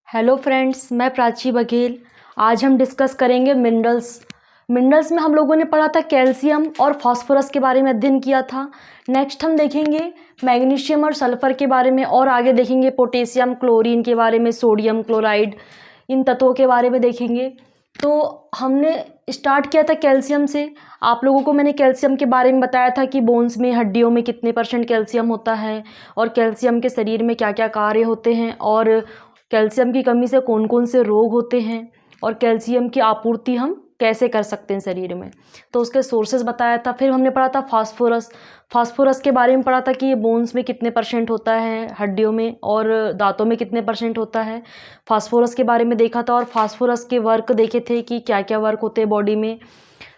Hello friends, मैं प्राची बघेल। आज हम डिस्कस करेंगे मिनरल्स में हम लोगों ने पढ़ा था कैल्शियम और फास्फोरस के बारे में अध्ययन किया था। नेक्स्ट हम देखेंगे मैग्नीशियम और सल्फर के बारे में, और आगे देखेंगे पोटेशियम, क्लोरीन के बारे में, सोडियम क्लोराइड, इन तत्वों के बारे में देखेंगे। तो हमने स्टार्ट किया था कैल्शियम से। आप लोगों को मैंने कैल्शियम के बारे में बताया था कि बोन्स में, हड्डियों में कितने % कैल्शियम होता है, और कैल्शियम के शरीर में क्या क्या कार्य होते हैं, और कैल्शियम की कमी से कौन कौन से रोग होते हैं, और कैल्शियम की आपूर्ति हम कैसे कर सकते हैं शरीर में, तो उसके सोर्सेज बताया था। फिर हमने पढ़ा था फास्फोरस के बारे में पढ़ा था कि ये बोन्स में कितने % होता है, हड्डियों में और दांतों में कितने % होता है, फास्फोरस के बारे में देखा था। और फास्फोरस के वर्क देखे थे कि क्या क्या वर्क होते हैं बॉडी में।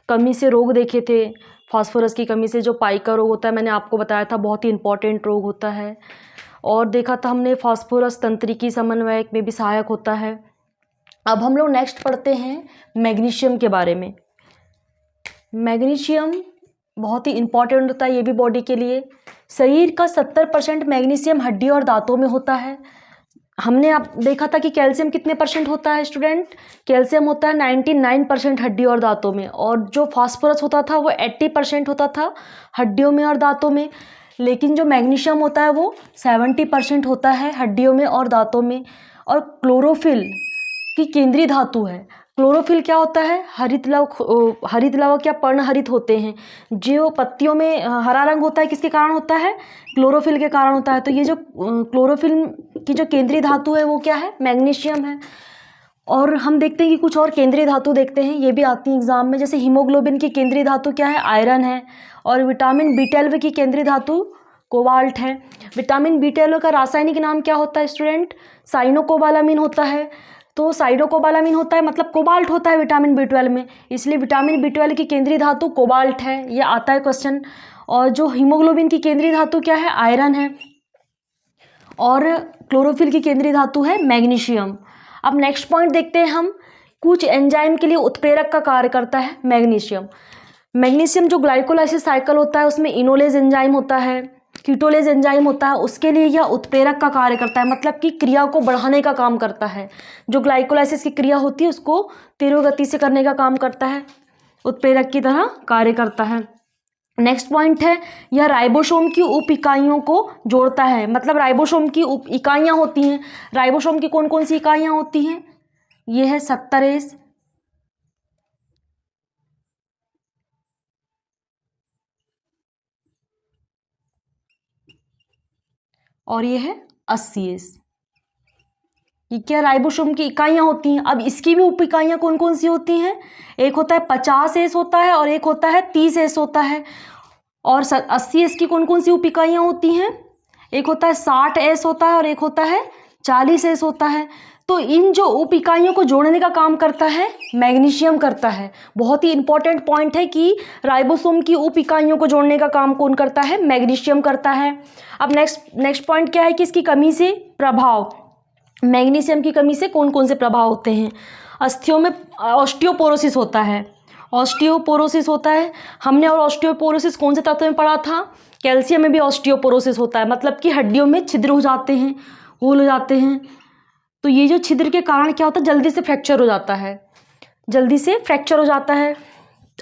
कमी से रोग देखे थे। फास्फोरस की कमी से जो पाई का रोग होता है, मैंने आपको बताया था, बहुत ही इंपॉर्टेंट रोग होता है। और देखा था हमने फास्फोरस तंत्रिकी समन्वयक में भी सहायक होता है। अब हम लोग नेक्स्ट पढ़ते हैं मैग्नीशियम के बारे में। मैग्नीशियम बहुत ही इंपॉर्टेंट होता है, ये भी बॉडी के लिए। शरीर का 70% मैग्नीशियम हड्डी और दांतों में होता है। हमने आप देखा था कि कैल्शियम कितने % होता है स्टूडेंट। कैल्शियम होता है 99% हड्डी और दांतों में, और जो फास्फोरस होता था वो 80% होता था हड्डियों में और दांतों में। लेकिन जो मैग्नीशियम होता है वो 70% होता है हड्डियों में और दांतों में। और क्लोरोफिल की केंद्रीय धातु है। क्लोरोफिल क्या होता है? हरित लवक या पर्णहरित होते हैं। जो पत्तियों में हरा रंग होता है, किसके कारण होता है? क्लोरोफिल के कारण होता है। तो ये जो क्लोरोफिल की जो केंद्रीय धातु है वो क्या है? मैग्नीशियम है। और हम देखते हैं कि कुछ और केंद्रीय धातु देखते हैं, ये भी आती है एग्जाम में। जैसे हीमोग्लोबिन की केंद्रीय धातु क्या है? आयरन है। और विटामिन B12 की केंद्रीय धातु कोबाल्ट है। विटामिन B12 का रासायनिक नाम क्या होता है स्टूडेंट? साइनोकोबालामिन होता है। तो साइनोकोबालामिन होता है मतलब कोबाल्ट होता है विटामिन B12 में, इसलिए विटामिन B12 की केंद्रीय धातु कोबाल्ट है। ये आता है क्वेश्चन। और जो हीमोग्लोबिन की केंद्रीय धातु क्या है? आयरन है। और क्लोरोफिल की केंद्रीय धातु है मैग्नीशियम। अब नेक्स्ट पॉइंट देखते हैं हम। कुछ एंजाइम के लिए उत्प्रेरक का कार्य करता है मैग्नीशियम। मैग्नीशियम जो ग्लाइकोलाइसिस साइकिल होता है उसमें इनोलेज एंजाइम होता है, कीटोलेज एंजाइम होता है, उसके लिए यह उत्प्रेरक का कार्य करता है, मतलब कि क्रिया को बढ़ाने का काम करता है। जो ग्लाइकोलाइसिस की क्रिया होती है उसको तीव्र गति से करने का काम करता है, उत्प्रेरक की तरह कार्य करता है। नेक्स्ट पॉइंट है, यह राइबोसोम की उप इकाइयों को जोड़ता है। मतलब राइबोसोम की उप इकाइयाँ होती हैं। राइबोसोम की कौन कौन सी इकाइयाँ होती हैं? ये है 70S, और ये है 80S। ये क्या राइबोसोम की इकाइयाँ होती हैं। अब इसकी भी उप इकाइयाँ कौन कौन सी होती हैं? एक होता है 50S होता है, और एक होता है 30S होता है। और 80S की कौन कौन सी उप इकाइयाँ होती हैं? एक होता है 60S होता है, और एक होता है 40S होता है। तो इन जो उप इकाइयों को जोड़ने का काम करता है मैग्नीशियम करता है। बहुत ही इंपॉर्टेंट पॉइंट है कि राइबोसोम की उप इकाइयों को जोड़ने का काम कौन करता है? मैग्नीशियम करता है। अब नेक्स्ट पॉइंट क्या है कि इसकी कमी से प्रभाव, मैग्नीशियम की कमी से कौन कौन से प्रभाव होते हैं? अस्थियों में ऑस्टियोपोरोसिस होता है। ऑस्टियोपोरोसिस होता है हमने। और ऑस्टियोपोरोसिस कौन से तत्व में पढ़ा था? कैल्शियम में भी ऑस्टियोपोरोसिस होता है, मतलब कि हड्डियों में छिद्र हो जाते हैं, होल हो जाते हैं। तो ये जो छिद्र के कारण क्या होता है? जल्दी से फ्रैक्चर हो जाता है, जल्दी से फ्रैक्चर हो जाता है।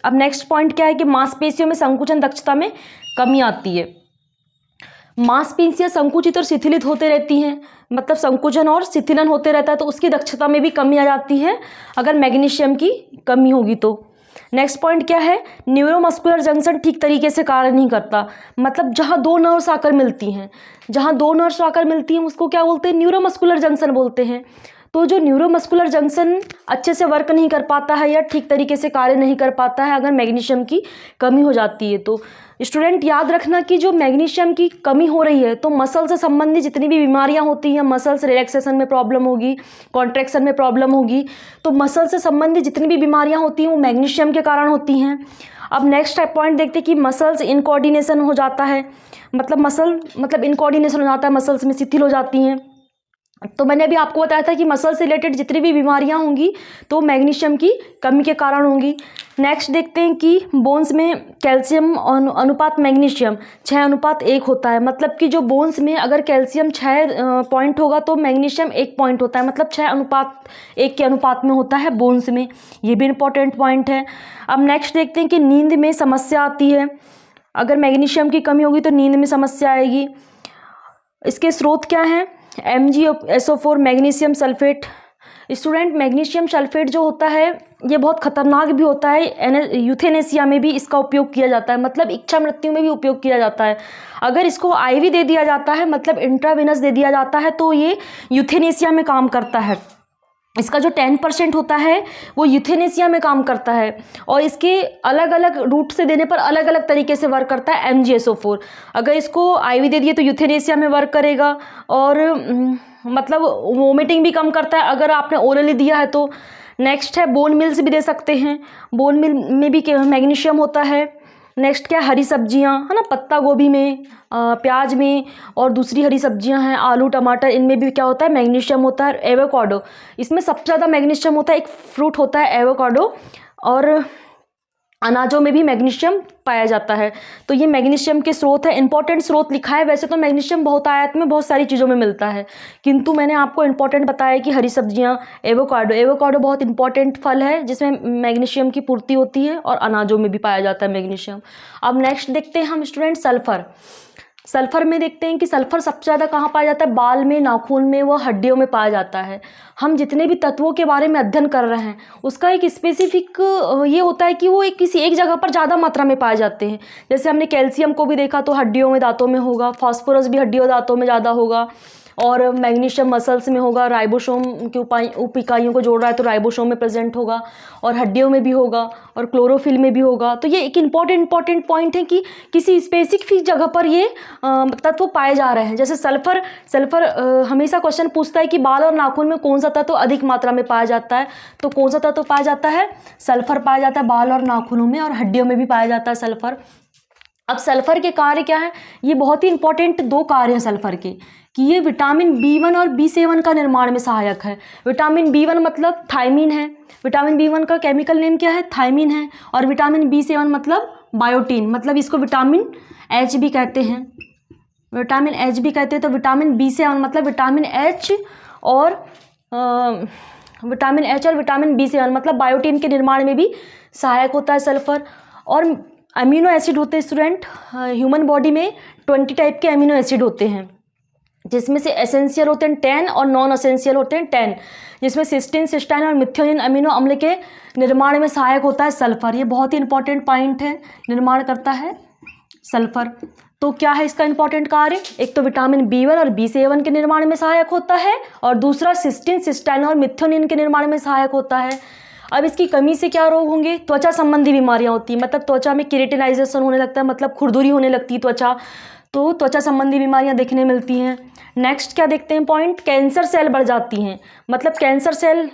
अब नेक्स्ट पॉइंट क्या है कि मांसपेशियों में संकुचन दक्षता में कमी आती है। मांसपेशियां संकुचित और शिथिलित होते रहती हैं, मतलब संकुचन और शिथिलन होते रहता है, तो उसकी दक्षता में भी कमी आ जाती है अगर मैग्नीशियम की कमी होगी तो। नेक्स्ट पॉइंट क्या है? न्यूरोमस्कुलर जंक्शन ठीक तरीके से कार्य नहीं करता। मतलब जहाँ दो नर्व्स आकर मिलती हैं, उसको क्या बोलते हैं? न्यूरोमस्कुलर जंक्शन बोलते हैं। तो जो न्यूरोमस्कुलर जंक्शन अच्छे से वर्क नहीं कर पाता है या ठीक तरीके से कार्य नहीं कर पाता है अगर मैग्नीशियम की कमी हो जाती है तो। स्टूडेंट याद रखना कि जो मैग्नीशियम की कमी हो रही है तो मसल से संबंधित जितनी भी बीमारियां होती हैं, मसल्स रिलैक्सेशन में प्रॉब्लम होगी, कॉन्ट्रैक्शन में प्रॉब्लम होगी, तो मसल से संबंधित जितनी भी बीमारियां होती हैं वो मैग्नीशियम के कारण होती हैं। अब नेक्स्ट पॉइंट देखते हैं कि मसल्स इनकोऑर्डिनेशन हो जाता है। मतलब इनकोऑर्डिनेशन हो जाता है, मसल्स में शिथिल हो जाती हैं। तो मैंने अभी आपको बताया था कि मसल से रिलेटेड जितनी भी बीमारियां होंगी तो मैग्नीशियम की कमी के कारण होंगी। नेक्स्ट देखते हैं कि बोन्स में कैल्शियम अनुपात मैग्नीशियम 6:1 होता है। मतलब कि जो बोन्स में अगर कैल्शियम 6 पॉइंट होगा तो मैग्नीशियम 1 पॉइंट होता है, मतलब 6:1 के अनुपात में होता है बोन्स में। ये भी इंपॉर्टेंट पॉइंट है। अब नेक्स्ट देखते हैं कि नींद में समस्या आती है। अगर मैग्नीशियम की कमी होगी तो नींद में समस्या आएगी। इसके स्रोत क्या हैं? MgSO4 magnesium sulphate. Student, magnesium sulphate जो होता है ये बहुत खतरनाक भी होता है। यूथेनेसिया में भी इसका उपयोग किया जाता है, मतलब इच्छा मृत्यु में भी उपयोग किया जाता है। अगर इसको IV दे दिया जाता है, मतलब इंट्रावेनस दे दिया जाता है, तो ये यूथेनेसिया में काम करता है। इसका जो 10% होता है वो यूथेनेसिया में काम करता है, और इसके अलग अलग रूट से देने पर अलग अलग तरीके से वर्क करता है MgSO4। अगर इसको IV दे दिए तो यूथेनेसिया में वर्क करेगा, और मतलब वोमिटिंग भी कम करता है अगर आपने ओरली दिया है तो। नेक्स्ट है बोन मिल्स भी दे सकते हैं, बोन मिल में भी मैग्नीशियम होता है। नेक्स्ट क्या, हरी सब्जियां है ना, पत्ता गोभी में, प्याज में, और दूसरी हरी सब्जियां हैं आलू टमाटर, इनमें भी क्या होता है मैग्नीशियम होता है। एवोकाडो, इसमें सबसे ज़्यादा मैग्नीशियम होता है। एक फ्रूट होता है एवोकाडो, और अनाजों में भी मैग्नीशियम पाया जाता है। तो ये मैग्नीशियम के स्रोत है, इंपॉर्टेंट स्रोत लिखा है। वैसे तो मैग्नीशियम बहुत आयत में बहुत सारी चीज़ों में मिलता है, किंतु मैंने आपको इंपॉर्टेंट बताया कि हरी सब्जियां, एवोकाडो बहुत इंपॉर्टेंट फल है जिसमें मैग्नीशियम की पूर्ति होती है, और अनाजों में भी पाया जाता है मैग्नीशियम। अब नेक्स्ट देखते हैं हम स्टूडेंट सल्फर। सल्फर में देखते हैं कि सल्फर सबसे ज़्यादा कहाँ पाया जाता है? बाल में, नाखून में, व हड्डियों में पाया जाता है। हम जितने भी तत्वों के बारे में अध्ययन कर रहे हैं उसका एक स्पेसिफिक ये होता है कि वो किसी एक जगह पर ज़्यादा मात्रा में पाए जाते हैं। जैसे हमने कैल्शियम को भी देखा तो हड्डियों में, दांतों में होगा। फास्फोरस भी हड्डियों दांतों में ज़्यादा होगा, और मैग्नीशियम मसल्स में होगा। राइबोसोम की उप इकाइयों को जोड़ रहा है तो राइबोसोम में प्रेजेंट होगा, और हड्डियों में भी होगा, और क्लोरोफिल में भी होगा। तो ये एक इंपॉर्टेंट पॉइंट है कि किसी स्पेसिफिक जगह पर ये तत्व पाए जा रहे हैं। जैसे सल्फर हमेशा क्वेश्चन पूछता है कि बाल और नाखून में कौन सा तत्व अधिक मात्रा में पाया जाता है, तो कौन सा तत्व पाया जाता है? सल्फर पाया जाता है बाल और नाखूनों में, और हड्डियों में भी पाया जाता है सल्फर। अब सल्फर के कार्य क्या है? ये बहुत ही इंपॉर्टेंट 2 कार्य हैं सल्फर के, कि ये विटामिन B1 और B7 का निर्माण में सहायक है। विटामिन B1 मतलब थायमीन है, विटामिन B1 का केमिकल नेम क्या है? थायमीन है। और विटामिन B7 मतलब बायोटीन, मतलब इसको विटामिन H भी कहते हैं, विटामिन H भी कहते हैं। तो विटामिन B7 मतलब विटामिन H, और विटामिन H और विटामिन B7 मतलब बायोटीन के निर्माण में भी सहायक होता है सल्फर। और अमीनो एसिड होते हैं स्टूडेंट, ह्यूमन बॉडी में 20 टाइप के अमीनो एसिड होते हैं, जिसमें से एसेंशियल होते हैं 10 और नॉन एसेंशियल होते हैं 10, जिसमें सिस्टीन, सिस्टाइन और मिथ्योनिन अमीनो अम्ल के निर्माण में सहायक होता है सल्फर। ये बहुत ही इंपॉर्टेंट पॉइंट है, निर्माण करता है सल्फर। तो क्या है इसका इंपॉर्टेंट कार्य? एक तो विटामिन B1 और B7 के निर्माण में सहायक होता है, और दूसरा सिस्टीन, सिस्टाइन और मिथ्योनिन के निर्माण में सहायक होता है। अब इसकी कमी से क्या रोग होंगे? त्वचा संबंधी बीमारियां होती हैं, मतलब त्वचा में केरेटिनाइजेशन होने लगता है, मतलब खुरदुरी होने लगती है त्वचा, तो त्वचा संबंधी बीमारियां देखने मिलती हैं। नेक्स्ट क्या देखते हैं पॉइंट? कैंसर सेल बढ़ जाती हैं, मतलब कैंसर सेल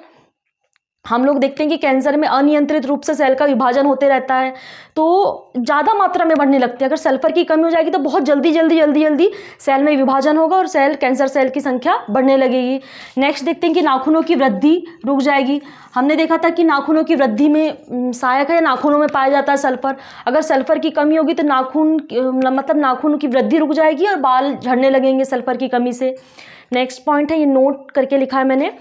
हम लोग देखते हैं कि कैंसर में अनियंत्रित रूप से सेल का विभाजन होते रहता है, तो ज़्यादा मात्रा में बढ़ने लगते हैं। अगर सल्फर की कमी हो जाएगी तो बहुत जल्दी सेल में विभाजन होगा, और कैंसर सेल की संख्या बढ़ने लगेगी। नेक्स्ट देखते हैं कि नाखूनों की वृद्धि रुक जाएगी। हमने देखा था कि नाखूनों की वृद्धि में सहायक है, नाखूनों में पाया जाता है सल्फर। अगर सल्फर की कमी होगी तो नाखून की वृद्धि रुक जाएगी और बाल झड़ने लगेंगे सल्फर की कमी से। नेक्स्ट पॉइंट है, ये नोट करके लिखा है मैंने,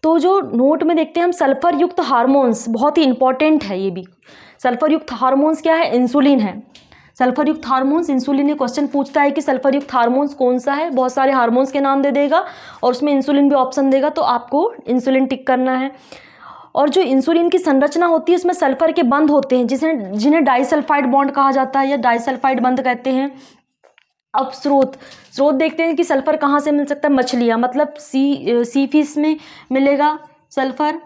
तो जो नोट में देखते हैं हम सल्फर युक्त हार्मोन्स, बहुत ही इंपॉर्टेंट है ये भी। सल्फर युक्त हार्मोन्स क्या है? इंसुलिन है। सल्फर युक्त हार्मोन्स इंसुलिन। ये क्वेश्चन पूछता है कि सल्फर युक्त हार्मोन्स कौन सा है, बहुत सारे हार्मोन्स के नाम दे देगा और उसमें इंसुलिन भी ऑप्शन देगा, तो आपको इंसुलिन टिक करना है। और जो इंसुलिन की संरचना होती है उसमें सल्फर के बंध होते हैं, जिन्हें डाइसल्फाइड बॉन्ड कहा जाता है या डाइसल्फाइड बंध कहते हैं। अब स्रोत देखते हैं कि सल्फर कहाँ से मिल सकता है? मछलियाँ, मतलब सी फिश में मिलेगा सल्फर,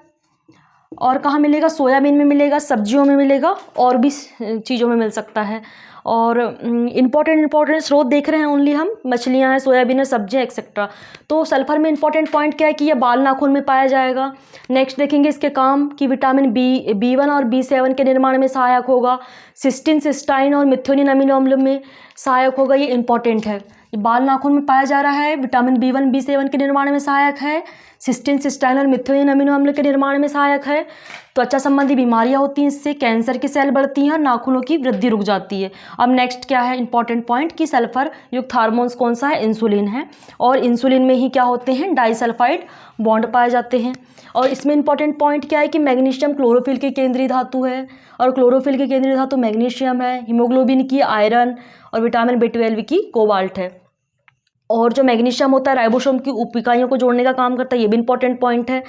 और कहाँ मिलेगा? सोयाबीन में मिलेगा, सब्जियों में मिलेगा, और भी चीज़ों में मिल सकता है। और इंपॉर्टेंट स्रोत देख रहे हैं ओनली हम, मछलियाँ हैं, सोयाबीन है, सब्जियाँ एक्सेट्रा। तो सल्फर में इंपॉर्टेंट पॉइंट क्या है कि यह बाल नाखून में पाया जाएगा। नेक्स्ट देखेंगे इसके काम कि विटामिन B1 और B7 के निर्माण में सहायक होगा, सिस्टीन, सिस्टाइन और मिथ्योनिन अमीनो अम्ल में सहायक होगा, ये इंपॉर्टेंट है। ये बाल नाखून में पाया जा रहा है। विटामिन B1 B7 के निर्माण में सहायक है। सिस्टीन सिस्टाइन और मिथाइलिन अमीनो अम्ल के निर्माण में सहायक है। त्वचा संबंधी बीमारियां होती हैं इससे, कैंसर की सेल बढ़ती हैं और नाखूनों की वृद्धि रुक जाती है। अब नेक्स्ट क्या है इंपॉर्टेंट पॉइंट कि सल्फर युक्त हार्मोन्स कौन सा है, इंसुलिन है। और इंसुलिन में ही क्या होते हैं, डाइसल्फाइड बॉन्ड पाए जाते हैं। और इसमें इंपॉर्टेंट पॉइंट क्या है कि मैग्नीशियम क्लोरोफिल की केंद्रीय धातु है और क्लोरोफिल की केंद्रीय धातु मैग्नीशियम है। हीमोग्लोबिन की आयरन और विटामिन B12 की कोबाल्ट है। और जो मैग्नीशियम होता है राइबोसोम की उप इकाइयों को जोड़ने का काम करता है, ये भी इंपॉर्टेंट पॉइंट है।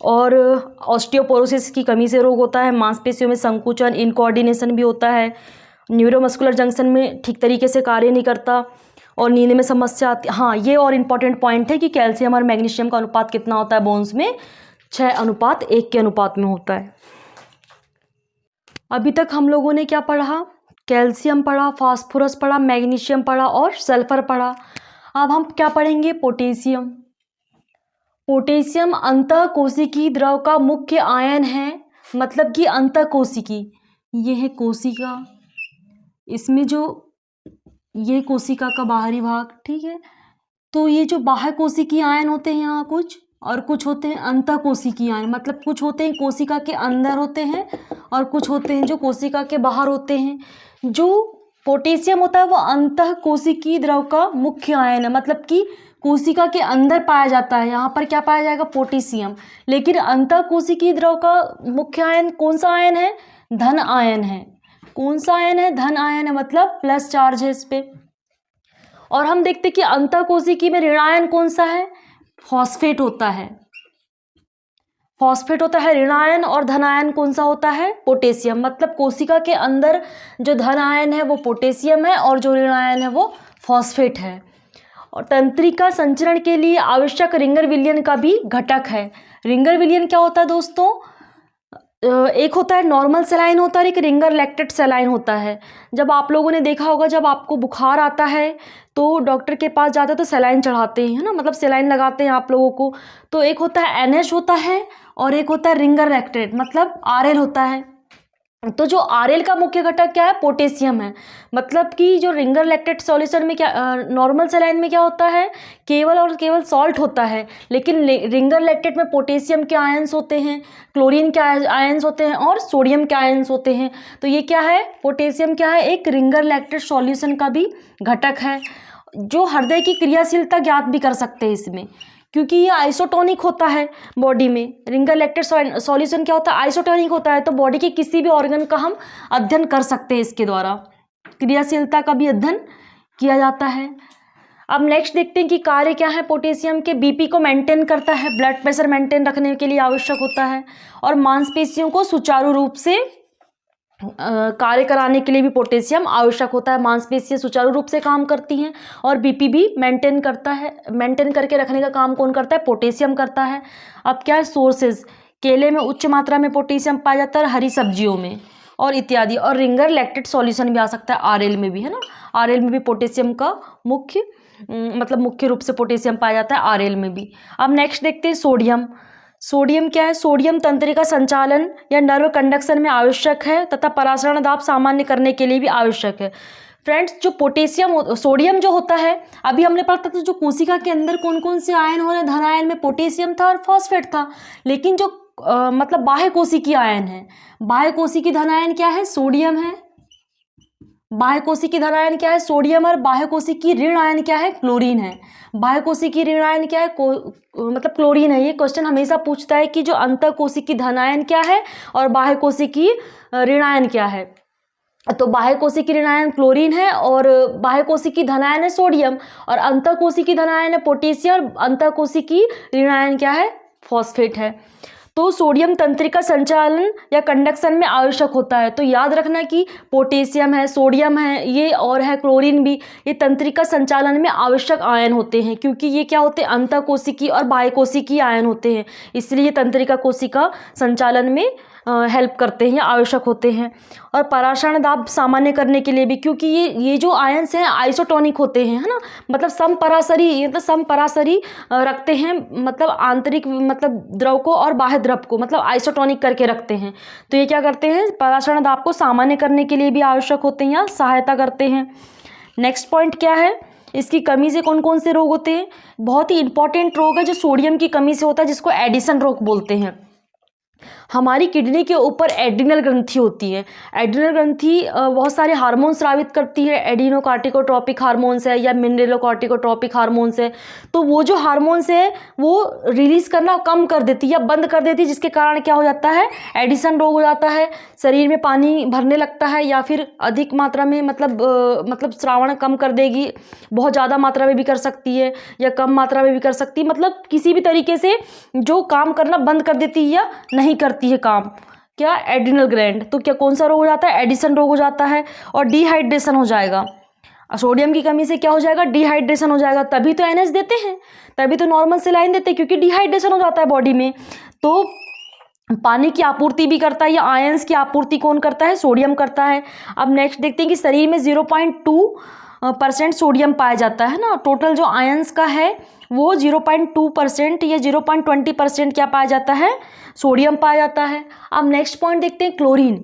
और ऑस्टियोपोरोसिस की कमी से रोग होता है। मांसपेशियों में संकुचन, इनकोऑर्डिनेशन भी होता है। न्यूरोमस्कुलर जंक्शन में ठीक तरीके से कार्य नहीं करता और नींद में समस्या आती। हाँ, ये और इम्पॉर्टेंट पॉइंट है कि कैल्शियम और मैग्नीशियम का अनुपात कितना होता है बोन्स में, 6:1 के अनुपात में होता है। अभी तक हम लोगों ने क्या पढ़ा, कैल्शियम पढ़ा, फास्फोरस पढ़ा, मैग्नीशियम पढ़ा और सल्फर पढ़ा। अब हम क्या पढ़ेंगे, पोटेशियम। पोटेशियम अंतःकोशिकीय द्रव का मुख्य आयन है, मतलब कि अंतःकोशिकीय, ये है कोशिका, इसमें जो ये कोशिका का बाहरी भाग, ठीक है। तो ये जो बाह्य कोशिकीय आयन होते हैं यहाँ कुछ, और कुछ होते हैं अंतःकोशिकीय आयन, मतलब कुछ होते हैं कोशिका के अंदर होते हैं और कुछ होते हैं जो कोशिका के बाहर होते हैं। जो पोटेशियम होता है वो अंतःकोशिकीय द्रव का मुख्य आयन है, मतलब कि कोशिका के अंदर पाया जाता है। यहाँ पर क्या पाया जाएगा, पोटेशियम। लेकिन अंतःकोशिकीय द्रव का मुख्य आयन कौन सा आयन है, धन आयन है। कौन सा आयन है, धन आयन है, मतलब प्लस चार्ज है इस पे। और हम देखते कि अंतःकोशिकीय में ऋण आयन कौन सा है, फॉस्फेट होता है। फॉस्फेट होता है ऋण आयन, और धन आयन कौन सा होता है, पोटेशियम। मतलब कोशिका के अंदर जो धन आयन है वो पोटेशियम है और जो ऋण आयन है वो फॉस्फेट है। और तंत्रिका संचरण के लिए आवश्यक रिंगर विलयन का भी घटक है। रिंगर विलयन क्या होता है दोस्तों, एक होता है नॉर्मल सेलाइन होता है और एक रिंगर लैक्टेट सेलाइन होता है। जब आप लोगों ने देखा होगा, जब आपको बुखार आता है तो डॉक्टर के पास जाते हैं तो सेलाइन चढ़ाते हैं, है ना, मतलब सेलाइन लगाते हैं आप लोगों को। तो एक होता है NH होता है और एक होता है रिंगर लैक्टेट, मतलब RL होता है। तो जो RL का मुख्य घटक क्या है, पोटेशियम है। मतलब कि जो रिंगर लैक्टेट सॉल्यूशन में क्या, नॉर्मल सेलाइन में क्या होता है, केवल और केवल सॉल्ट होता है। लेकिन रिंगर लैक्टेट में पोटेशियम के आयंस होते हैं, क्लोरीन के आयंस होते हैं और सोडियम के आयंस होते हैं। तो ये क्या है, पोटेशियम क्या है, एक रिंगर लैक्टेट सॉल्यूशन का भी घटक है, जो हृदय की क्रियाशीलता ज्ञात भी कर सकते हैं इसमें, क्योंकि ये आइसोटोनिक होता है बॉडी में। रिंगर लैक्टेट सॉल्यूशन क्या होता है, आइसोटोनिक होता है। तो बॉडी के किसी भी ऑर्गन का हम अध्ययन कर सकते हैं इसके द्वारा, क्रियाशीलता का भी अध्ययन किया जाता है। अब नेक्स्ट देखते हैं कि कार्य क्या है पोटेशियम के। BP को मेंटेन करता है, ब्लड प्रेशर मेंटेन रखने के लिए आवश्यक होता है। और मांसपेशियों को सुचारू रूप से कार्य कराने के लिए भी पोटेशियम आवश्यक होता है। मांसपेशियां सुचारू रूप से काम करती हैं और BP भी मेंटेन करता है, मेंटेन करके रखने का काम कौन करता है, पोटेशियम करता है। अब क्या है, सोर्सेज, केले में उच्च मात्रा में पोटेशियम पाया जाता है, हरी सब्जियों में और इत्यादि। और रिंगर लैक्टेट सॉल्यूशन भी आ सकता है RL में भी, है ना। RL में भी पोटेशियम का मुख्य रूप से पोटेशियम पाया जाता है RL में भी। अब नेक्स्ट देखते हैं सोडियम। सोडियम क्या है, सोडियम तंत्रिका संचालन या नर्व कंडक्शन में आवश्यक है तथा परासरण दाब सामान्य करने के लिए भी आवश्यक है। फ्रेंड्स, जो सोडियम जो होता है, अभी हमने पढ़ा था जो कोशिका के अंदर कौन कौन से आयन हो रहे हैं, धन आयन में पोटेशियम था और फॉस्फेट था। लेकिन जो मतलब बाह्य कोशिकीय आयन है, बाह्य कोशिकीय धन आयन क्या है, सोडियम है। बाह्य कोशिकीय धन आयन क्या है, सोडियम। और बाह्य कोशिकीय ऋण आयन क्या है, क्लोरीन है। बाह्य कोशिकीय ऋण आयन क्या है, मतलब क्लोरीन है। ये क्वेश्चन हमेशा पूछता है कि जो अंतः कोशिकीय धन आयन क्या है और बाह्य कोशिकीय ऋण आयन क्या है। तो बाह्य कोशिकीय ऋण आयन क्लोरीन है और बाह्य कोशिकीय धन आयन है सोडियम, और अंतः कोशिकीय धन आयन है पोटेशियम, और अंतः कोशिकीय ऋण आयन क्या है, फॉस्फेट है। तो सोडियम तंत्रिका संचालन या कंडक्शन में आवश्यक होता है। तो याद रखना कि पोटेशियम है, सोडियम है, ये और है क्लोरीन भी, ये तंत्रिका संचालन में आवश्यक आयन होते हैं, क्योंकि ये क्या होते हैं, अंतः कोशिकीय और बाह्य कोशिकीय आयन होते हैं। इसलिए ये तंत्रिका कोशिका संचालन में हेल्प करते हैं, आवश्यक होते हैं। और परासरण दाब सामान्य करने के लिए भी, क्योंकि ये जो आयंस हैं आइसोटोनिक होते हैं, है ना, मतलब समपरासरी रखते हैं, मतलब आंतरिक मतलब द्रव को और बाह्य द्रव को मतलब आइसोटोनिक करके रखते हैं। तो ये क्या करते हैं, परासरण दाब को सामान्य करने के लिए भी आवश्यक होते हैं या सहायता करते हैं। नेक्स्ट पॉइंट क्या है, इसकी कमी से कौन कौन से रोग होते हैं? बहुत ही इंपॉर्टेंट रोग है जो सोडियम की कमी से होता है, जिसको एडिसन रोग बोलते हैं। हमारी किडनी के ऊपर एड्रिनल ग्रंथि होती है। एड्रिनल ग्रंथि बहुत सारे हार्मोन स्रावित करती है। एडिनोकार्टिकोट्रोपिक हार्मोन्स है या मिनरलोकार्टिकोट्रोपिक हार्मोन्स है। तो वो जो हार्मोन्स है वो रिलीज करना कम कर देती है या बंद कर देती है, जिसके कारण क्या हो जाता है? एडिसन रोग हो जाता है। शरीर में पानी भरने लगता है या फिर अधिक मात्रा में मतलब श्रावण कम कर देगी, बहुत ज़्यादा मात्रा में भी कर सकती है या कम मात्रा में भी कर सकती है, मतलब किसी भी तरीके से जो काम करना बंद कर देती है या नहीं करती है काम। क्या? Adrenal gland. तो क्या कौन सा रोग हो जाता है? एडिसन रोग हो जाता है। और डिहाइड्रेशन हो जाएगा। सोडियम की कमी से क्या हो जाएगा? डिहाइड्रेशन हो जाएगा। तभी तो NH देते हैं, तभी तो नॉर्मल सेलाइन देते हैं, क्योंकि डिहाइड्रेशन हो जाता है बॉडी में। तो पानी की आपूर्ति भी करता है या आयंस की आपूर्ति कौन करता है? सोडियम करता है। अब नेक्स्ट देखते हैं कि शरीर में 0.2% सोडियम पाया जाता है ना। टोटल जो आयंस का है वो 0.2% या 0.20% क्या पाया जाता है? सोडियम पाया जाता है। अब नेक्स्ट पॉइंट देखते हैं क्लोरीन।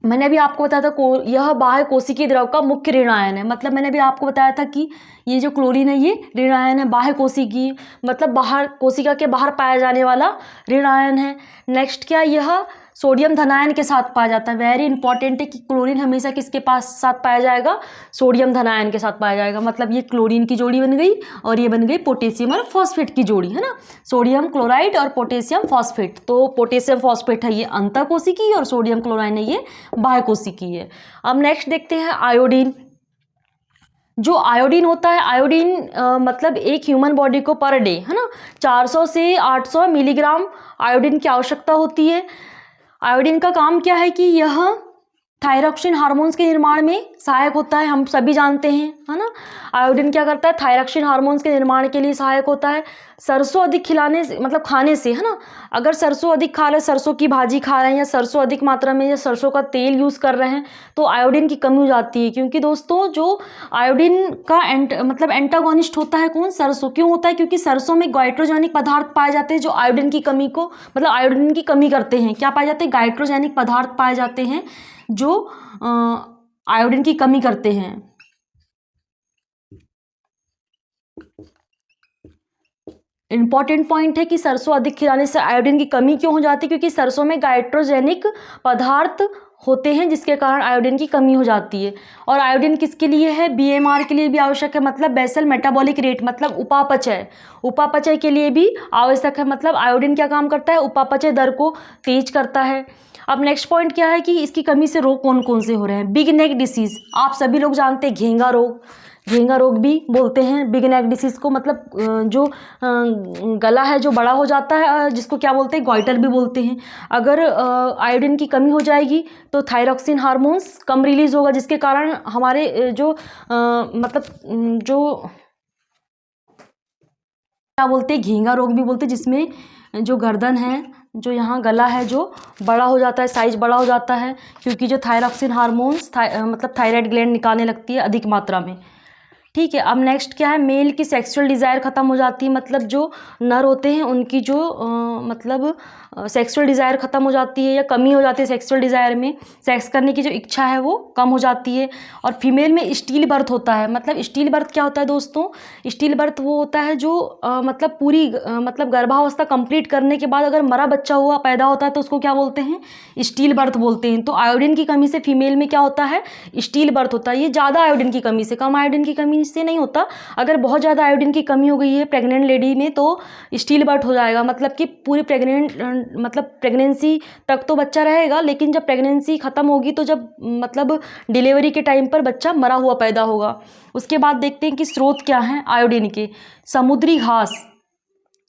मैंने अभी आपको बताया था यह बाह्य कोशिकीय द्रव का मुख्य ऋण आयन है। मतलब मैंने अभी आपको बताया था कि ये जो क्लोरीन है ये ऋण आयन है, बाह्य कोशिकीय मतलब बाहर कोशिका के बाहर पाया जाने वाला ऋण आयन है। नेक्स्ट क्या? यह सोडियम धनायन के साथ पाया जाता है। वेरी इंपॉर्टेंट है कि क्लोरीन हमेशा किसके पास साथ पाया जाएगा? सोडियम धनायन के साथ पाया जाएगा। मतलब ये क्लोरीन की जोड़ी बन गई और ये बन गई पोटेशियम और फॉस्फेट की जोड़ी, है ना। सोडियम क्लोराइड और पोटेशियम फॉस्फेट। तो पोटेशियम फॉस्फेट है ये अंतःकोशिकीय और सोडियम क्लोराइड है ये बाह्य कोशिकीय है। अब नेक्स्ट देखते हैं आयोडीन। जो आयोडीन होता है, आयोडीन मतलब एक ह्यूमन बॉडी को पर डे, है ना, 400 से 800 मिलीग्राम आयोडीन की आवश्यकता होती है। आयोडीन का काम क्या है कि यह थायरॉक्सिन हार्मोन्स के निर्माण में सहायक होता है, हम सभी जानते हैं, है ना। आयोडीन क्या करता है? थायरॉक्सिन हार्मोन्स के निर्माण के लिए सहायक होता है। सरसों अधिक खिलाने से मतलब खाने से, है ना, अगर सरसों अधिक खा रहे हैं, सरसों की भाजी खा रहे हैं या सरसों अधिक मात्रा में या सरसों का तेल यूज़ कर रहे हैं तो आयोडीन की कमी हो जाती है। क्योंकि दोस्तों जो आयोडीन का एंटागोनिस्ट होता है कौन? सरसों। क्यों होता है? क्योंकि सरसों में गाइट्रोजेनिक पदार्थ पाए जाते हैं जो आयोडीन की कमी को आयोडीन की कमी करते हैं। क्या पाए जाते हैं? गाइट्रोजेनिक पदार्थ पाए जाते हैं जो आयोडीन की कमी करते हैं। इंपॉर्टेंट पॉइंट है कि सरसों अधिक खिलाने से आयोडीन की कमी क्यों हो जाती है? क्योंकि सरसों में गाइट्रोजेनिक पदार्थ होते हैं जिसके कारण आयोडीन की कमी हो जाती है। और आयोडीन किसके लिए है? BMR के लिए भी आवश्यक है, मतलब बेसल मेटाबॉलिक रेट, मतलब उपापचय। उपापचय के लिए भी आवश्यक है। मतलब आयोडीन क्या काम करता है? उपापचय दर को तेज करता है। अब नेक्स्ट पॉइंट क्या है कि इसकी कमी से रोग कौन कौन से हो रहे हैं? बिग नेक डिसीज, आप सभी लोग जानते हैं, घेंगा रोग। घेंगा रोग भी बोलते हैं बिग नेक डिसीज को। मतलब जो गला है जो बड़ा हो जाता है, जिसको क्या बोलते हैं? गॉइटर भी बोलते हैं। अगर आयोडीन की कमी हो जाएगी तो थायरॉक्सिन हार्मोन्स कम रिलीज होगा, जिसके कारण हमारे जो क्या बोलते हैं? घेंगा रोग भी बोलते हैं, जिसमें जो गर्दन है, जो यहाँ गला है जो बड़ा हो जाता है, साइज बड़ा हो जाता है, क्योंकि जो थायरॉक्सिन हार्मोन्स थायराइड ग्लैंड निकालने लगती है अधिक मात्रा में। ठीक है। अब नेक्स्ट क्या है? मेल की सेक्सुअल डिज़ायर ख़त्म हो जाती है। मतलब जो नर होते हैं उनकी जो सेक्सुअल डिज़ायर ख़त्म हो जाती है या कमी हो जाती है सेक्सुअल डिज़ायर में, सेक्स करने की जो इच्छा है वो कम हो जाती है। और फीमेल में स्टील बर्थ होता है। मतलब स्टील बर्थ क्या होता है दोस्तों? स्टील बर्थ वो होता है जो पूरी गर्भावस्था कंप्लीट करने के बाद अगर मरा बच्चा हुआ पैदा होता है तो उसको क्या बोलते हैं? स्टील बर्थ बोलते हैं। तो आयोडीन की कमी से फीमेल में क्या होता है? स्टील बर्थ होता है। ये ज़्यादा आयोडीन की कमी से, कम आयोडीन की कमी से नहीं होता। अगर बहुत ज़्यादा आयोडीन की कमी हो गई है प्रेग्नेंट लेडी में तो स्टील बर्थ हो जाएगा। मतलब कि पूरी प्रेगनेंसी तक तो बच्चा रहेगा, लेकिन जब प्रेगनेंसी ख़त्म होगी तो जब डिलीवरी के टाइम पर बच्चा मरा हुआ पैदा होगा। उसके बाद देखते हैं कि स्रोत क्या है आयोडीन के। समुद्री घास,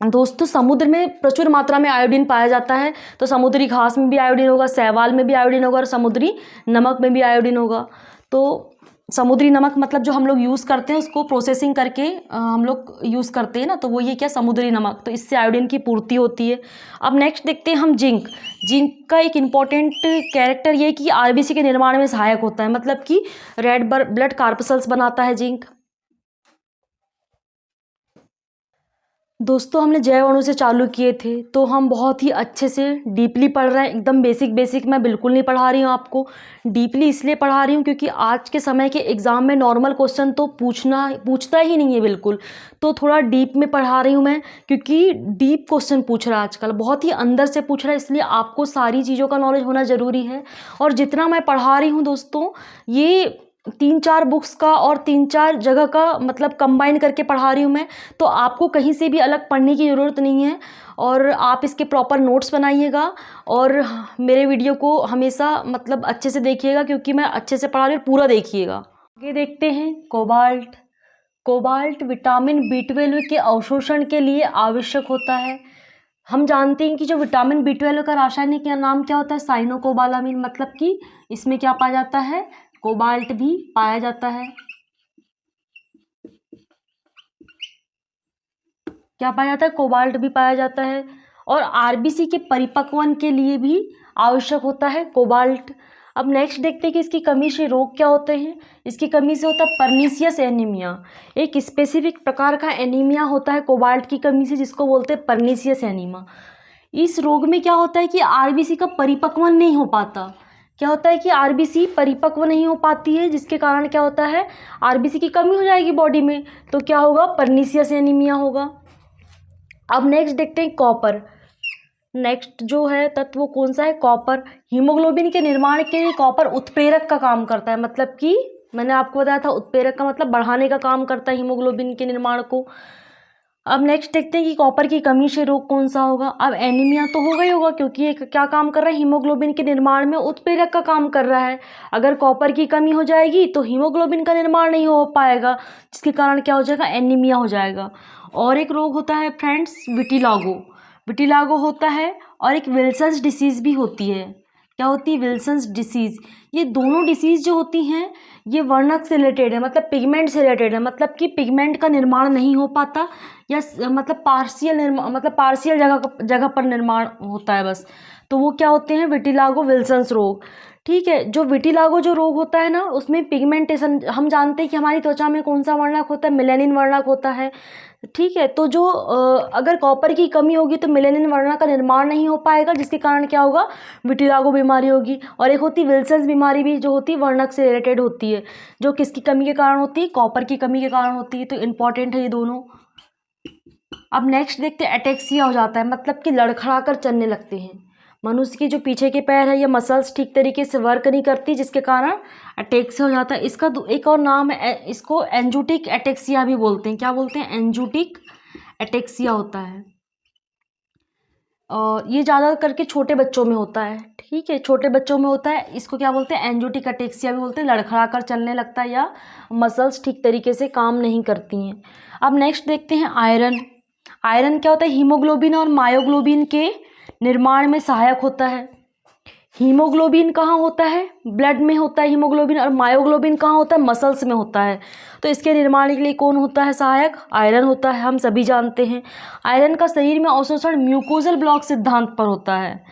दोस्तों समुद्र में प्रचुर मात्रा में आयोडीन पाया जाता है, तो समुद्री घास में भी आयोडीन होगा, शैवाल में भी आयोडीन होगा और समुद्री नमक में भी आयोडीन होगा। तो समुद्री नमक मतलब जो हम लोग यूज़ करते हैं उसको प्रोसेसिंग करके हम लोग यूज़ करते हैं ना, तो वो ये क्या? समुद्री नमक। तो इससे आयोडीन की पूर्ति होती है। अब नेक्स्ट देखते हैं हम जिंक। जिंक का एक इम्पॉर्टेंट कैरेक्टर ये है कि RBC के निर्माण में सहायक होता है। मतलब कि रेड ब्लड कार्पसल्स बनाता है जिंक। दोस्तों हमने जैव अणु से चालू किए थे, तो हम बहुत ही अच्छे से डीपली पढ़ रहे हैं। एकदम बेसिक मैं बिल्कुल नहीं पढ़ा रही हूँ आपको। डीपली इसलिए पढ़ा रही हूँ क्योंकि आज के समय के एग्ज़ाम में नॉर्मल क्वेश्चन तो पूछता ही नहीं है बिल्कुल। तो थोड़ा डीप में पढ़ा रही हूँ मैं, क्योंकि डीप क्वेश्चन पूछ रहा है आजकल, बहुत ही अंदर से पूछ रहा है, इसलिए आपको सारी चीज़ों का नॉलेज होना ज़रूरी है। और जितना मैं पढ़ा रही हूँ दोस्तों, ये 3-4 बुक्स का और 3-4 जगह का मतलब कंबाइन करके पढ़ा रही हूँ मैं। तो आपको कहीं से भी अलग पढ़ने की ज़रूरत नहीं है, और आप इसके प्रॉपर नोट्स बनाइएगा और मेरे वीडियो को हमेशा मतलब अच्छे से देखिएगा, क्योंकि मैं अच्छे से पढ़ा रही हूँ, पूरा देखिएगा। आगे देखते हैं कोबाल्ट। कोबाल्ट विटामिन B12 के अवशोषण के लिए आवश्यक होता है। हम जानते हैं कि जो विटामिन B12 का रासायनिक नाम क्या होता है, साइनोकोबालामिन। मतलब कि इसमें क्या पाया जाता है, कोबाल्ट भी पाया जाता है। क्या पाया जाता है, कोबाल्ट भी पाया जाता है। और आरबीसी के परिपक्वन के लिए भी आवश्यक होता है कोबाल्ट। अब नेक्स्ट देखते हैं कि इसकी कमी से रोग क्या होते हैं। इसकी कमी से होता है परनीसियस एनीमिया। एक स्पेसिफिक प्रकार का एनीमिया होता है कोबाल्ट की कमी से, जिसको बोलते हैं परनीसियस एनीमिया। इस रोग में क्या होता है कि आरबीसी का परिपक्वन नहीं हो पाता। क्या होता है कि आरबीसी परिपक्व नहीं हो पाती है, जिसके कारण क्या होता है, आरबीसी की कमी हो जाएगी बॉडी में, तो क्या होगा, परनीसियस एनीमिया होगा। अब नेक्स्ट देखते हैं कॉपर। नेक्स्ट जो है तत्व वो कौन सा है, कॉपर। हीमोग्लोबिन के निर्माण के लिए कॉपर उत्प्रेरक का काम करता है। मतलब कि मैंने आपको बताया था, उत्प्रेरक का मतलब बढ़ाने का काम करता है हीमोग्लोबिन के निर्माण को। अब नेक्स्ट देखते हैं कि कॉपर की कमी से रोग कौन सा होगा। अब एनीमिया तो होगा ही होगा, क्योंकि ये क्या काम कर रहा है, हीमोग्लोबिन के निर्माण में उत्प्रेरक का काम कर रहा है। अगर कॉपर की कमी हो जाएगी तो हीमोग्लोबिन का निर्माण नहीं हो पाएगा, जिसके कारण क्या हो जाएगा, एनीमिया हो जाएगा। और एक रोग होता है फ्रेंड्स, विटिलागो। विटिलागो होता है, और एक विल्सन्स डिसीज़ भी होती है। क्या होती है, विल्सन्स डिसीज़। ये दोनों डिसीज़ जो होती हैं, ये वर्णक से रिलेटेड है, मतलब पिगमेंट से रिलेटेड है। मतलब कि पिगमेंट का निर्माण नहीं हो पाता, या मतलब पार्शियल जगह पर निर्माण होता है बस। तो वो क्या होते हैं, विटिलागो विल्सन्स रोग। ठीक है, जो विटिलागो जो रोग होता है ना, उसमें पिगमेंटेशन, हम जानते हैं कि हमारी त्वचा में कौन सा वर्णक होता है, मेलेनिन वर्णक होता है। ठीक है, तो जो अगर कॉपर की कमी होगी तो मेलेनिन वर्णक का निर्माण नहीं हो पाएगा, जिसके कारण क्या होगा, विटिलागो बीमारी होगी। और एक होती विल्सन्स बीमारी भी, जो होती है वर्णक से रिलेटेड होती है, जो किसकी कमी के कारण होती है, कॉपर की कमी के कारण होती है। तो इंपॉर्टेंट है ये दोनों। अब नेक्स्ट देखते हैं, एटेक्सिया हो जाता है, मतलब कि लड़खड़ा कर चलने लगते हैं। मनुष्य की जो पीछे के पैर है, ये मसल्स ठीक तरीके से वर्क नहीं करती, जिसके कारण एटेक्सिया हो जाता है। इसका एक और नाम है, इसको एंजूटिक एटेक्सिया भी बोलते हैं। क्या बोलते हैं, एंजूटिक एटेक्सिया होता है। और ये ज़्यादा करके छोटे बच्चों में होता है। ठीक है, छोटे बच्चों में होता है। इसको क्या बोलते हैं, एंजूटिक एटेक्सिया भी बोलते हैं। लड़खड़ा कर चलने लगता है, या मसल्स ठीक तरीके से काम नहीं करती हैं। अब नेक्स्ट देखते हैं आयरन। आयरन क्या होता है, हीमोग्लोबिन और मायोग्लोबिन के निर्माण में सहायक होता है। हीमोग्लोबिन कहाँ होता है, ब्लड में होता है हीमोग्लोबिन, और मायोग्लोबिन कहाँ होता है, मसल्स में होता है। तो इसके निर्माण के लिए कौन होता है सहायक, आयरन होता है, हम सभी जानते हैं। आयरन का शरीर में अवशोषण म्यूकोजल ब्लॉक सिद्धांत पर होता है।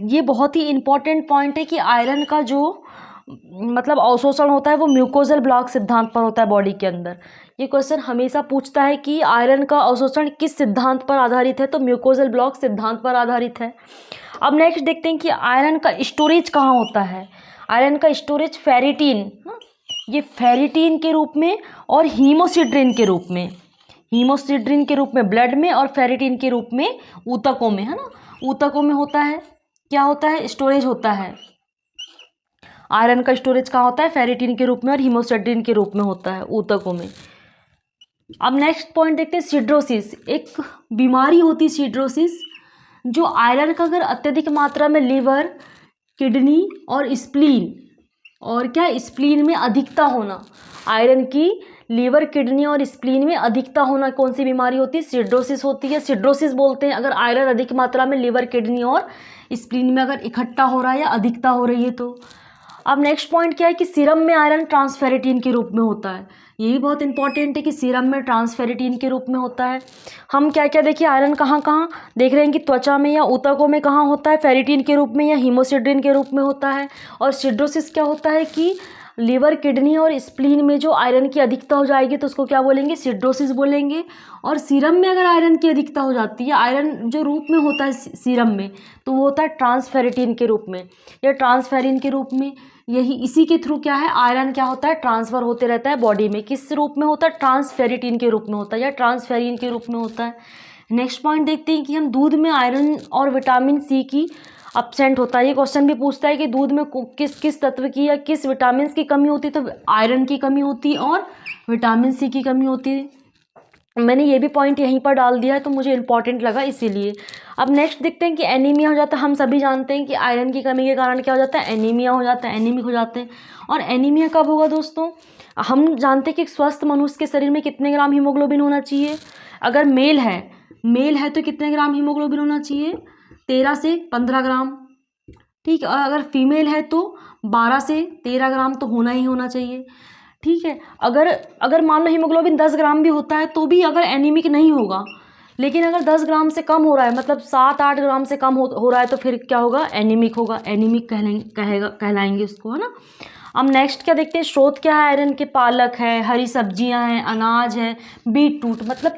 ये बहुत ही इंपॉर्टेंट पॉइंट है कि आयरन का जो मतलब अवशोषण होता है वो म्यूकोजल ब्लॉक सिद्धांत पर होता है बॉडी के अंदर। ये क्वेश्चन हमेशा पूछता है कि आयरन का अवशोषण किस सिद्धांत पर आधारित है, तो म्यूकोजल ब्लॉक सिद्धांत पर आधारित है। अब नेक्स्ट देखते हैं कि आयरन का स्टोरेज कहाँ होता है। आयरन का स्टोरेज फेरिटीन, ये फेरिटीन के रूप में और हीमोसिड्रिन के रूप में, हीमोसिड्रिन के रूप में ब्लड में, और फेरिटीन के रूप में ऊतकों में, है ना, ऊतकों में होता है। क्या होता है, स्टोरेज होता है। आयरन का स्टोरेज कहाँ होता है, फेरिटीन के रूप में और हीमोसिड्रिन के रूप में होता है, ऊतकों में। अब नेक्स्ट पॉइंट देखते हैं, सिड्रोसिस। एक बीमारी होती है सिड्रोसिस, जो आयरन का अगर अत्यधिक मात्रा में लीवर, किडनी और स्प्लीन, और क्या, स्प्लीन में अधिकता होना, आयरन की लीवर, किडनी और स्प्लीन में अधिकता होना, कौन सी बीमारी होती है, सिड्रोसिस होती है। सिड्रोसिस बोलते हैं अगर आयरन अधिक मात्रा में लीवर, किडनी और स्प्लीन में अगर इकट्ठा हो रहा है या अधिकता हो रही है तो। अब नेक्स्ट पॉइंट क्या है कि सीरम में आयरन ट्रांसफेरेटिन के रूप में होता है। ये भी बहुत इंपॉर्टेंट है कि सीरम में ट्रांसफेरेटिन के रूप में होता है। हम क्या क्या देखिए, आयरन कहाँ कहाँ देख रहे हैं कि त्वचा में या ऊतकों में कहाँ होता है, फेरिटिन के रूप में या हीमोसिड्रिन के रूप में होता है। और सिड्रोसिस क्या होता है कि लीवर, किडनी और स्प्लीन में जो आयरन की अधिकता हो जाएगी तो उसको क्या बोलेंगे, सिड्रोसिस बोलेंगे। और सीरम में अगर आयरन की अधिकता हो जाती है, आयरन जो रूप में होता है सीरम में, तो वो होता है ट्रांसफेरेटिन के रूप में या ट्रांसफेरिन के रूप में। यही इसी के थ्रू क्या है, आयरन क्या होता है, ट्रांसफ़र होते रहता है बॉडी में। किस रूप में होता है, ट्रांसफेरेटिन के रूप में होता है या ट्रांसफेरिन के रूप में होता है। नेक्स्ट पॉइंट देखते हैं कि हम दूध में आयरन और विटामिन सी की अपसेंट होता है। ये क्वेश्चन भी पूछता है कि दूध में किस किस तत्व की या किस विटामिन की कमी होती है, तो आयरन की कमी होती है और विटामिन सी की कमी होती है। मैंने ये भी पॉइंट यहीं पर डाल दिया है तो मुझे इंपॉर्टेंट लगा इसीलिए। अब नेक्स्ट देखते हैं कि एनीमिया हो जाता है। हम सभी जानते हैं कि आयरन की कमी के कारण क्या हो जाता है, एनीमिया हो जाता है, एनीमिक हो जाते हैं। और एनीमिया कब होगा दोस्तों, हम जानते हैं कि एक स्वस्थ मनुष्य के शरीर में कितने ग्राम हीमोग्लोबिन होना चाहिए। अगर मेल है तो कितने ग्राम हीमोग्लोबिन होना चाहिए, 13 से 15 ग्राम। ठीक है, और अगर फीमेल है तो 12 से 13 ग्राम तो होना ही होना चाहिए। ठीक है, अगर मान लो हीमोग्लोबिन 10 ग्राम भी होता है तो भी अगर एनीमिक नहीं होगा, लेकिन अगर 10 ग्राम से कम हो रहा है, मतलब 7-8 ग्राम से कम हो रहा है, तो फिर क्या होगा, एनीमिक होगा, एनीमिक कहलाएंगे उसको, है ना। अब नेक्स्ट क्या देखते हैं, स्रोत क्या है आयरन के, पालक है, हरी सब्जियां हैं, अनाज है, बीट रूट मतलब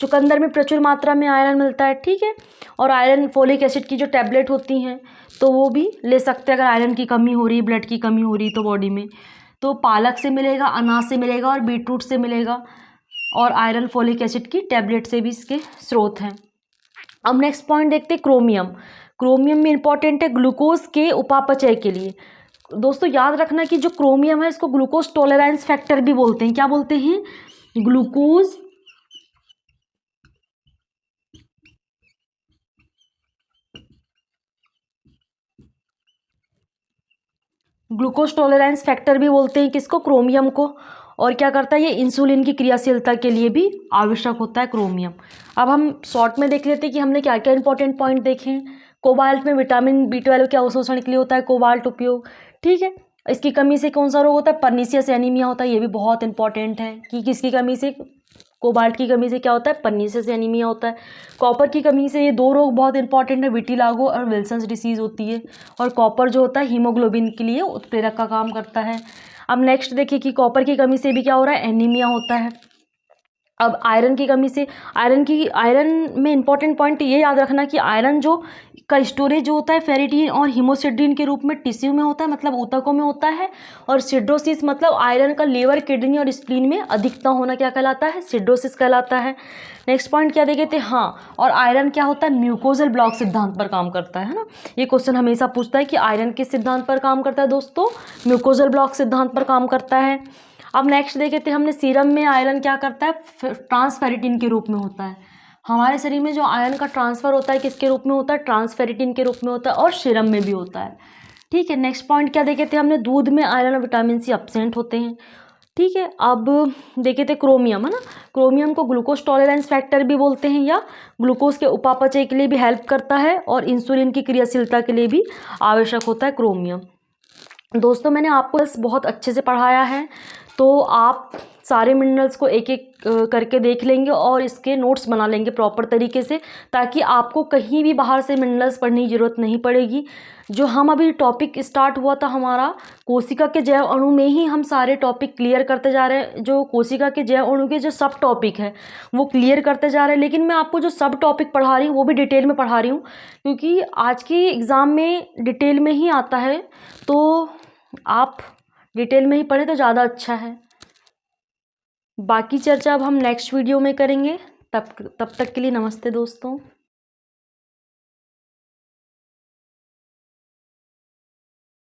चुकंदर में प्रचुर मात्रा में आयरन मिलता है। ठीक है, और आयरन फोलिक एसिड की जो टैबलेट होती हैं तो वो भी ले सकते हैं अगर आयरन की कमी हो रही है, ब्लड की कमी हो रही है तो बॉडी में। तो पालक से मिलेगा, अनाज से मिलेगा और बीट रूट से मिलेगा, और आयरन फोलिक एसिड की टैबलेट से भी इसके स्रोत हैं। अब नेक्स्ट पॉइंट देखते हैं, क्रोमियम में इंपॉर्टेंट है ग्लूकोज के उपापचय के लिए। दोस्तों याद रखना कि जो क्रोमियम है इसको ग्लूकोज टॉलरेंस फैक्टर भी बोलते हैं। क्या बोलते हैं, ग्लूकोज टॉलरेंस फैक्टर भी बोलते हैं किसको, क्रोमियम को। और क्या करता है, ये इंसुलिन की क्रियाशीलता के लिए भी आवश्यक होता है क्रोमियम। अब हम शॉर्ट में देख लेते हैं कि हमने क्या क्या इंपॉर्टेंट पॉइंट देखे हैं। कोबाल्ट में विटामिन B12 के अवशोषण के लिए होता है कोबाल्ट उपयोग। ठीक है, इसकी कमी से कौन सा रोग होता है, पर्नीशियस एनीमिया होता है। ये भी बहुत इंपॉर्टेंट है कि किसकी कमी से, कोबाल्ट की कमी से क्या होता है, पर्नीशियस एनीमिया होता है। कॉपर की कमी से ये 2 रोग बहुत इंपॉर्टेंट है, विटिलागो और विल्सन्स डिसीज होती है। और कॉपर जो होता है हीमोग्लोबिन के लिए उत्प्रेरक का काम करता है। अब नेक्स्ट देखिए कि कॉपर की कमी से भी क्या हो रहा है, एनीमिया होता है। अब आयरन की कमी से, आयरन में इंपॉर्टेंट पॉइंट ये याद रखना कि आयरन जो का स्टोरेज जो होता है फेरिटिन और हिमोसिड्रीन के रूप में टिश्यू में होता है, मतलब ऊतकों में होता है। और सिड्रोसिस मतलब आयरन का लीवर, किडनी और स्प्लीन में अधिकता होना क्या कहलाता है, सिड्रोसिस कहलाता है। नेक्स्ट पॉइंट क्या देखे थे, हाँ, और आयरन क्या होता है, म्यूकोजल ब्लॉक सिद्धांत पर काम करता है ना। ये क्वेश्चन हमेशा पूछता है कि आयरन किस सिद्धांत पर काम करता है दोस्तों, म्यूकोजल ब्लॉक सिद्धांत पर काम करता है। अब नेक्स्ट देखे थे हमने, सीरम में आयरन क्या करता है, ट्रांसफेरिटिन के रूप में होता है। हमारे शरीर में जो आयरन का ट्रांसफ़र होता है किसके रूप में होता है, ट्रांसफेरिटिन के रूप में होता है, और सीरम में भी होता है। ठीक है, नेक्स्ट पॉइंट क्या देखे थे हमने, दूध में आयरन और विटामिन सी अपसेंट होते हैं। ठीक है, अब देखे थे क्रोमियम, है ना। क्रोमियम को ग्लूकोज टॉलरेंस फैक्टर भी बोलते हैं या ग्लूकोज के उपापचय के लिए भी हेल्प करता है, और इंसुलिन की क्रियाशीलता के लिए भी आवश्यक होता है क्रोमियम। दोस्तों मैंने आपको बहुत अच्छे से पढ़ाया है, तो आप सारे मिनरल्स को एक एक करके देख लेंगे और इसके नोट्स बना लेंगे प्रॉपर तरीके से, ताकि आपको कहीं भी बाहर से मिनरल्स पढ़ने की ज़रूरत नहीं पड़ेगी। जो हम अभी टॉपिक स्टार्ट हुआ था हमारा कोशिका के जैव अणु में ही हम सारे टॉपिक क्लियर करते जा रहे हैं। जो कोशिका के जैव अणु के जो सब टॉपिक है वो क्लियर करते जा रहे हैं, लेकिन मैं आपको जो सब टॉपिक पढ़ा रही हूँ वो भी डिटेल में पढ़ा रही हूँ, क्योंकि आज के एग्ज़ाम में डिटेल में ही आता है, तो आप डिटेल में ही पढ़ें तो ज़्यादा अच्छा है। बाकी चर्चा अब हम नेक्स्ट वीडियो में करेंगे। तब तक के लिए नमस्ते दोस्तों।